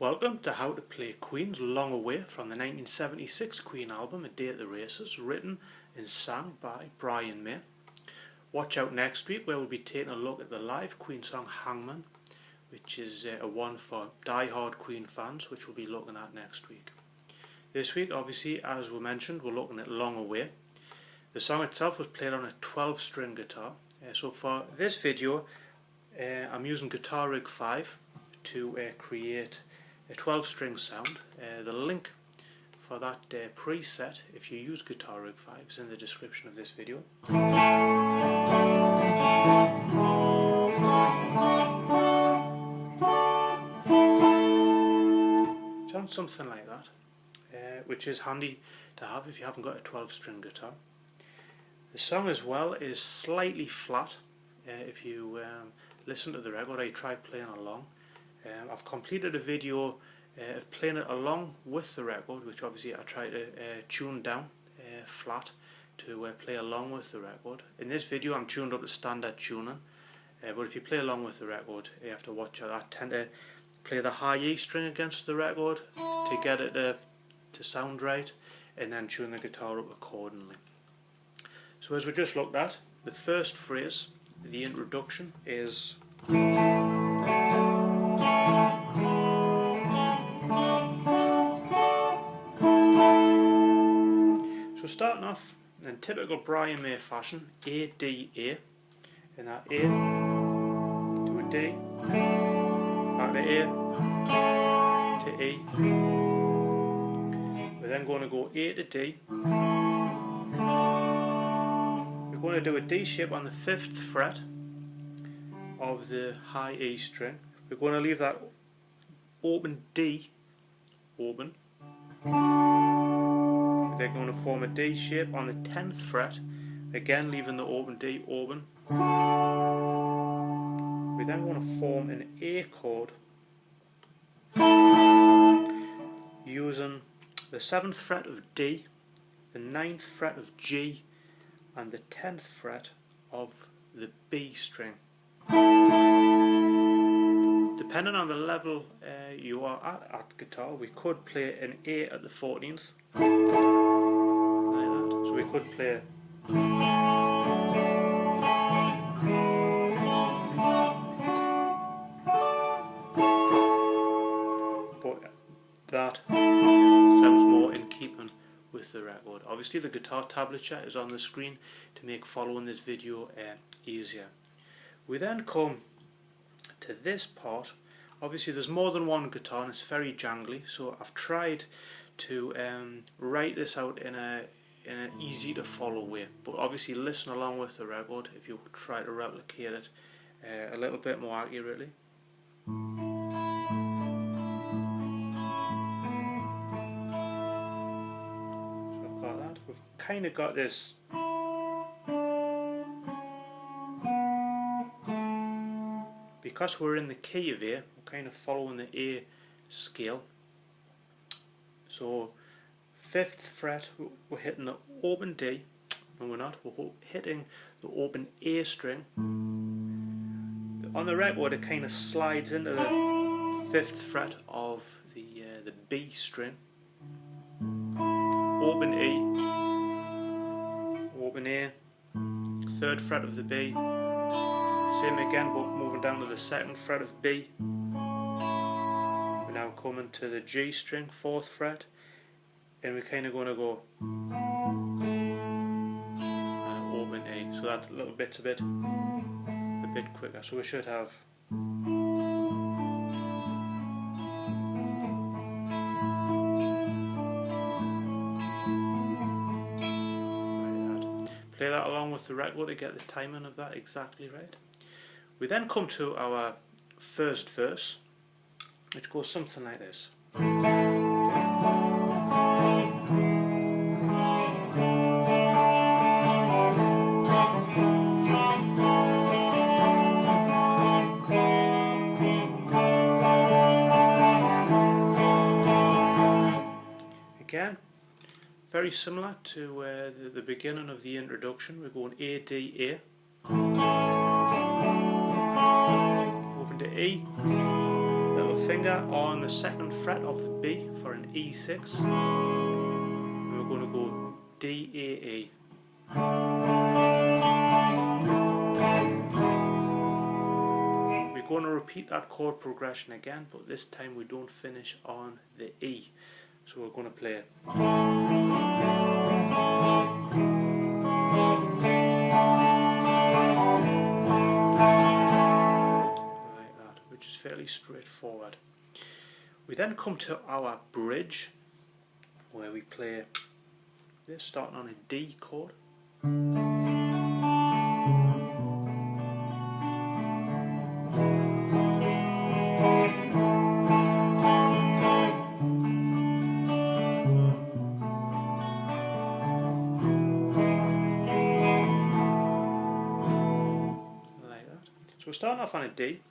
Welcome to How to Play Queen's Long Away from the 1976 Queen album A Day at the Races, written and sung by Brian May. Watch out next week where we'll be taking a look at the live Queen song Hangman, which is a one for die-hard Queen fans, which we'll be looking at next week. This week, obviously, as we mentioned, we're looking at Long Away. The song itself was played on a 12-string guitar. So for this video, I'm using Guitar Rig 5 to create a 12-string sound. The link for that preset, if you use Guitar Rig 5, is in the description of this video. Sounds something like that, which is handy to have if you haven't got a 12-string guitar. The song as well is slightly flat. If you listen to the record or you try playing along, I've completed a video of playing it along with the record, which obviously I try to tune down flat to play along with the record. In this video I'm tuned up to standard tuning, but if you play along with the record you have to watch out. I tend to play the high E string against the record to get it to sound right, and then tune the guitar up accordingly. So as we just looked at, the first phrase, the introduction, is so starting off in typical Brian May fashion, A, D, A, and that A to a D, back to A to E. We're then going to go A to D. We're going to do a D shape on the 5th fret of the high E string. We're going to leave that open D open. We're then going to form a D shape on the 10th fret, again leaving the open D open. We're then going to form an A chord using the 7th fret of D, the 9th fret of G, and the 10th fret of the B string. Depending on the level you are at guitar, we could play an A at the 14th, like that. So we could play but that sounds more in keeping with the record. Obviously the guitar tablature is on the screen to make following this video easier. We then come to this part. Obviously there's more than one guitar and it's very jangly, so I've tried to write this out in an easy to follow way, but obviously listen along with the record if you try to replicate it a little bit more accurately. So I've got that. We've kind of got this because we're in the key of A, we're kind of following the A scale. So 5th fret, we're hitting the open D. No, we're not. We're hitting the open A string. On the record, it kind of slides into the 5th fret of the B string. Open E, open A, 3rd fret of the B. Same again, but moving down to the 2nd fret of B. We're now coming to the G string, 4th fret, and we're kind of going to go and open A. So that little bit's a bit quicker. So we should have like that. Play that along with the record to get the timing of that exactly right. We then come to our first verse, which goes something like this. Again, very similar to the beginning of the introduction. We're going A, D, A. Moving to E, little finger on the 2nd fret of the B for an E6. And we're going to go D, A, E. We're going to repeat that chord progression again, but this time we don't finish on the E. So we're going to play fairly straightforward. We then come to our bridge, where we play this starting on a D chord. Like that. So we're starting off on a D.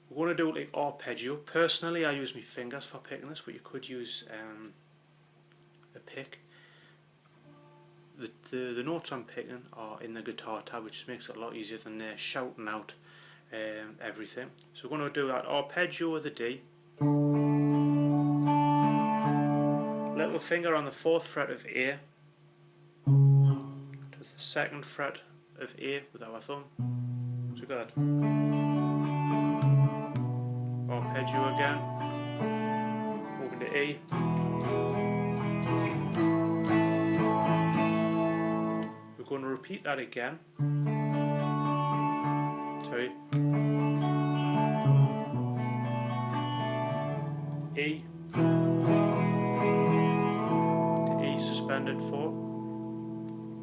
We're going to do it like arpeggio. Personally, I use my fingers for picking this, but you could use a pick. The notes I'm picking are in the guitar tab, which makes it a lot easier than shouting out everything. So we're going to do that arpeggio with a D. Little finger on the 4th fret of A to the 2nd fret of A with our thumb. So we got that. Arpeggio again, moving to E, we're going to repeat that again, sorry, E to E suspended 4,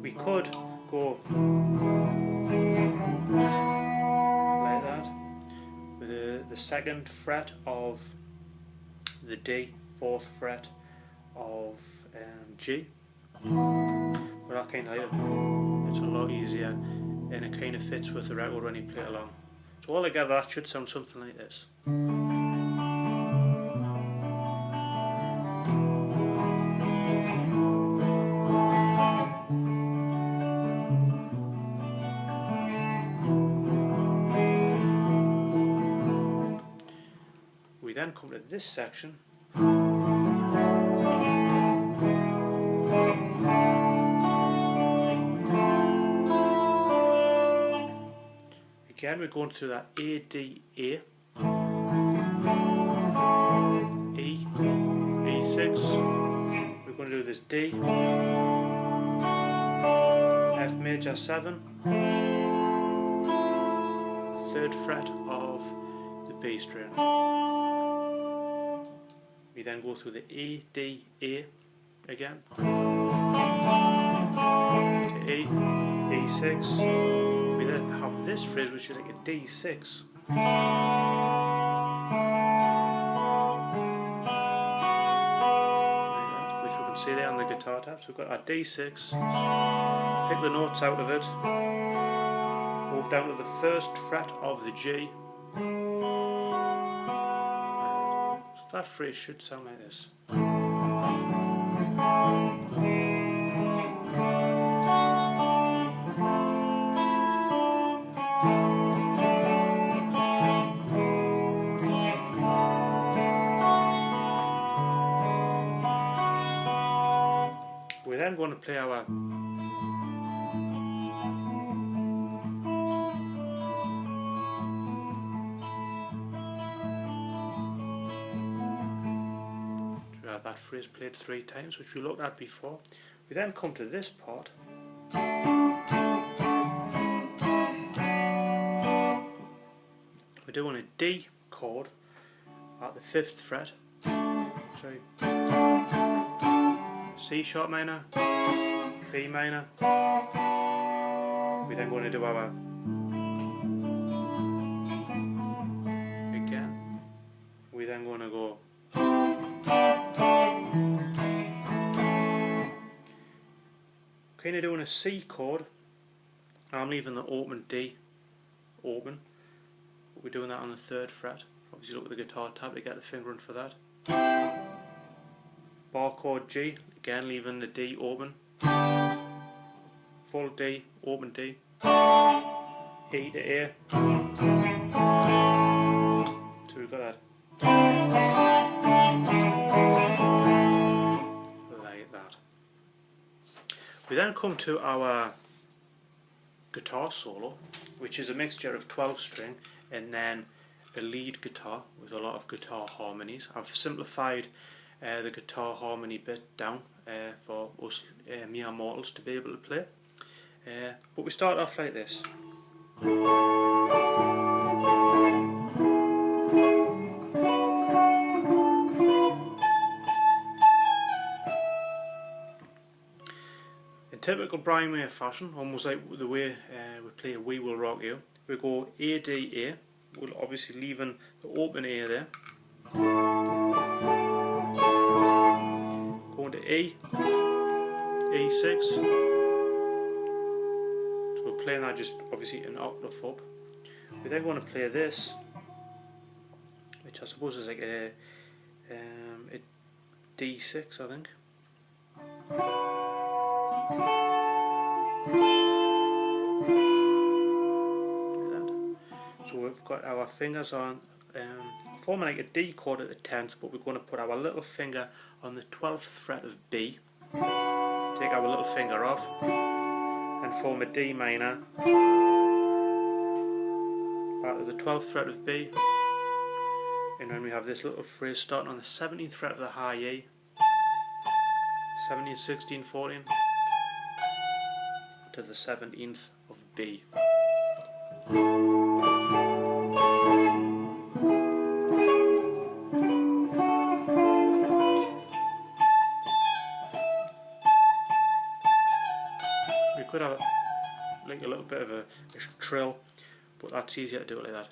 we could go like that, with the 2nd fret of the D, 4th fret of G, but I kind of like it. It's a lot easier and it kind of fits with the record when you play along. So all together that should sound something like this. We then come to this section. Again, we're going through that A, D, A, E, E6. We're going to do this D, F major 7, 3rd fret of the B string. We then go through the A, D, A again, to E, E6. We then have this phrase which is like a D6. Which we can see there on the guitar tab. So we've got our D6, pick the notes out of it, move down to the 1st fret of the G. So that phrase should sound like this. We're then going to play our that phrase played 3 times, which we looked at before. We then come to this part. We're doing a D chord at the 5th fret. Sorry. C sharp minor, B minor. We're then going to do our again. We're then going to go kind of doing a C chord. I'm leaving the open D open. We're doing that on the 3rd fret. Obviously look at the guitar tab to get the fingering for that. Bar chord G, again leaving the D open. Full D, open D. E to A. So we've got that. We then come to our guitar solo, which is a mixture of 12 string and then a lead guitar with a lot of guitar harmonies. I've simplified the guitar harmony bit down for us mere mortals to be able to play. But we start off like this. In typical Brian May fashion, almost like the way we play We Will Rock You, we go A, D, A. We'll obviously leaving the open A there. Going to E, E6. So we're playing that just obviously an octave up. We're then going to play this, which I suppose is like a D6, I think. So we've got our fingers on, forming like a D chord at the 10th, but we're going to put our little finger on the 12th fret of B, take our little finger off, and form a D minor, back to the 12th fret of B, and then we have this little phrase starting on the 17th fret of the high E, 17, 16, 14, to the 17th of B. We could have like a little bit of a trill, but that's easier to do it like that.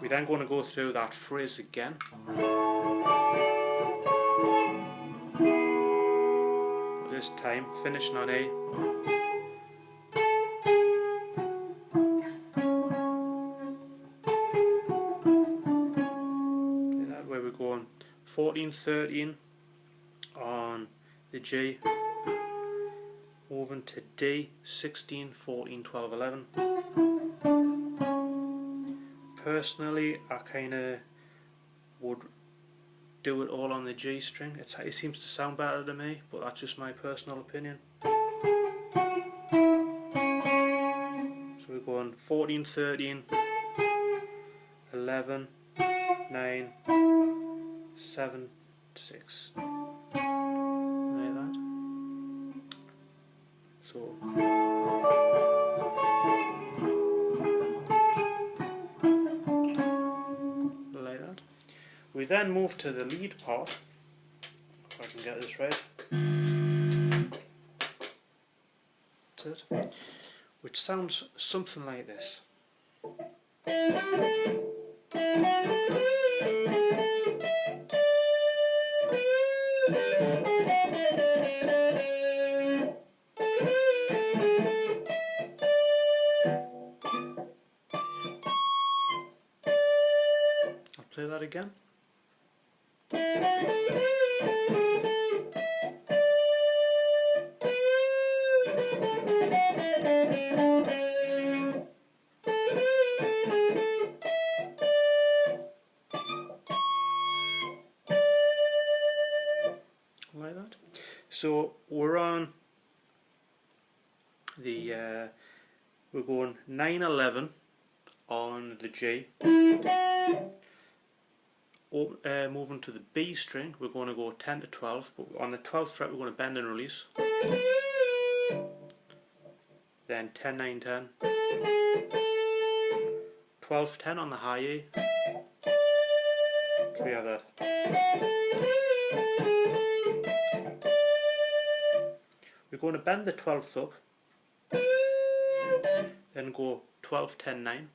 We're then going to go through that phrase again. This time finishing on A. That way we're going 14, 13 on the G, moving to D, 16, 14, 12, 11. Personally, I kind of would do it all on the G string. It seems to sound better to me, but that's just my personal opinion. So we're going 14, 13, 11, 9, 7, 6. Like that. So like that. We then move to the lead part, if I can get this right. That's it. Which sounds something like this. I'll play that again. Like that. So we're on the we're going 9, 11 on the G. Moving to the B string, we're going to go 10 to 12, but on the 12th fret we're going to bend and release. Then 10, 9, 10. 12, 10 on the high E. So we have that. We're going to bend the 12th up, then go 12, 10, 9.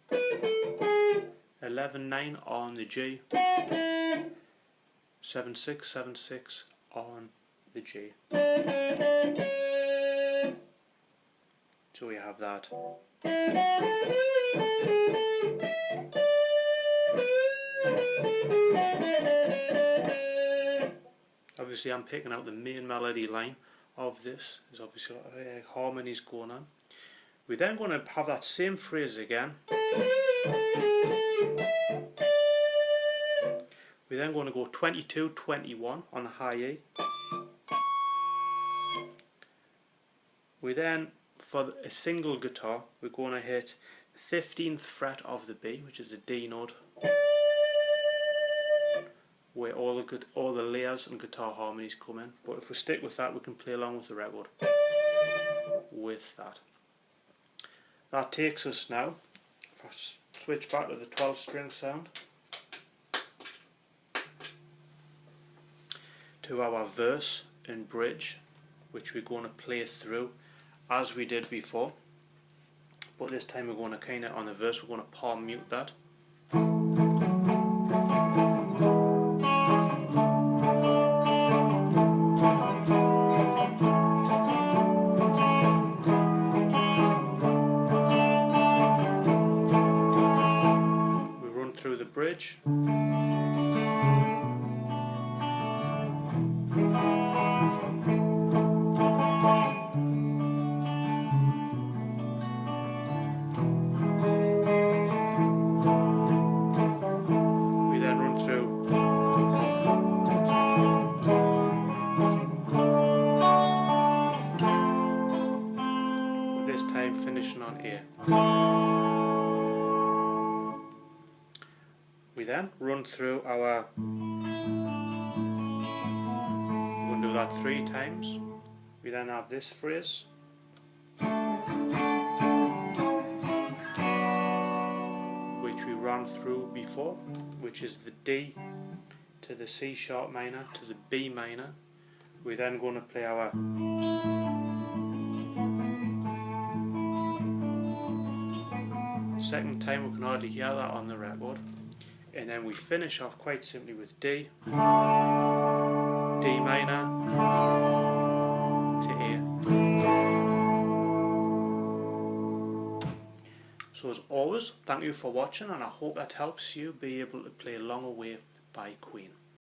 11, 9 on the G, 7, 6, 7, 6 on the G. So we have that. Obviously I'm picking out the main melody line of this. There's obviously harmonies going on. We're then going to have that same phrase again. We're then going to go 22, 21 on the high E. We then, for a single guitar, we're going to hit the 15th fret of the B, which is the D note, where all the layers and guitar harmonies come in. But if we stick with that, we can play along with the record with that. That takes us now, if I switch back to the 12-string sound, to our verse and bridge, which we're going to play through as we did before, but this time we're going to kind of, on the verse, we're going to palm mute that. We run through the bridge. Finishing on A. We then run through our, we'll do that 3 times. We then have this phrase, which we ran through before, which is the D to the C sharp minor to the B minor. We're then going to play our second time. We can hardly hear that on the record. And then we finish off quite simply with D, D minor to A. So as always, thank you for watching, and I hope that helps you be able to play Long Away by Queen.